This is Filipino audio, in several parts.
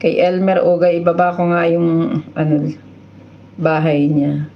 Kay Elmer Oga, ibaba ko nga yung bahay niya.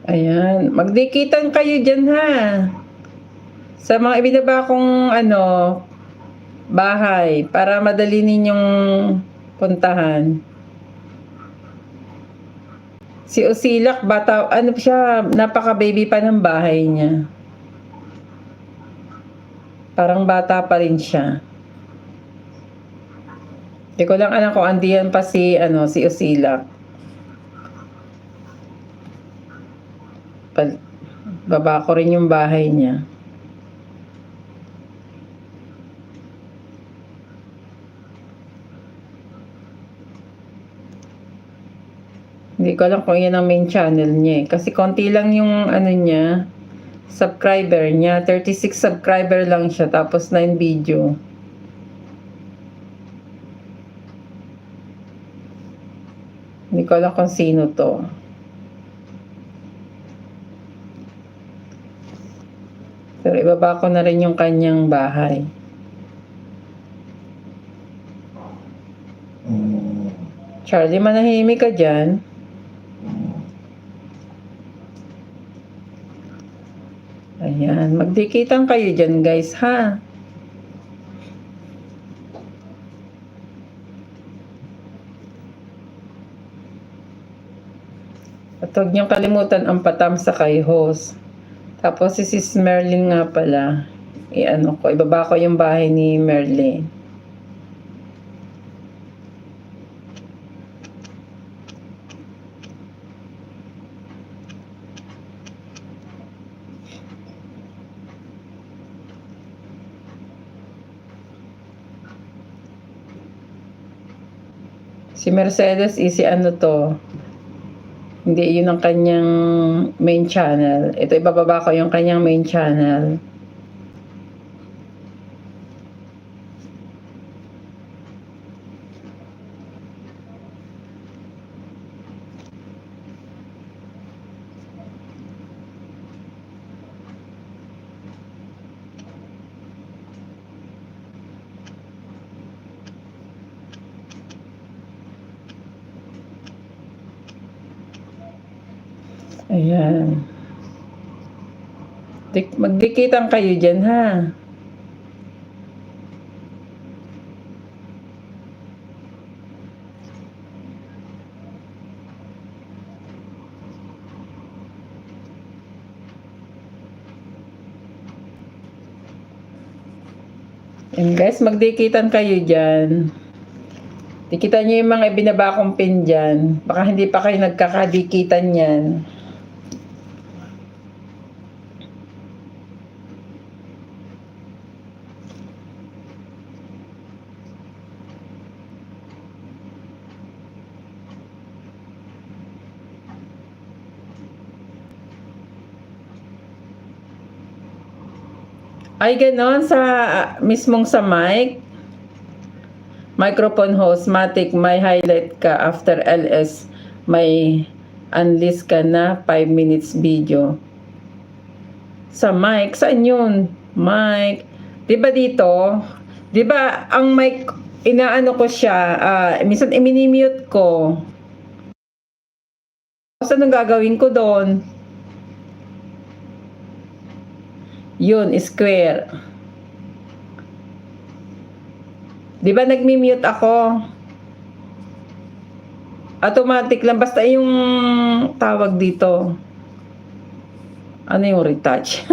Ayan, magdikitan kayo dyan ha. Sa mga ibinaba kong bahay para madali ninyong puntahan. Si Usilak, bata, siya, napaka-baby pa ng bahay niya. Parang bata pa rin siya. Hindi ko lang alam kung andiyan pa si Usilak. Baba ko rin yung bahay niya. Hindi ko alam kung yan ang main channel niya eh. Kasi konti lang yung niya, subscriber niya. 36 subscriber lang siya, tapos 9 video. Hindi ko alam kung sino to. Pero ibaba ko na rin yung kanyang bahay. Charlie, manahimik ka dyan. Ayan, magdikitan kayo dyan guys ha. At huwag niyong kalimutan ang patam sa kay host. Tapos si Sis Merlin nga pala, ibaba ko yung bahay ni Merlin. Si Mercedes, hindi yun ang kanyang main channel. Ito, ibababa ko yung kanyang main channel. Ayan. Magdikitan kayo dyan ha. And guys, magdikitan kayo dyan. Dikitan nyo yung mga ibinaba kong pin dyan. Baka hindi pa kayo nagkakadikitan yan. Ay, ganon mismong sa mic. Microphone host, Matic, may highlight ka after LS, may unlist ka na 5 minutes video. Sa mic, saan yun? Mic. Diba dito? Diba ang mic, ko siya, minsan i-mute ko. Saan ang gagawin ko doon? Yun, square. Di ba nagmi-mute ako? Automatic lang. Basta yung tawag dito. Ano yung retouch?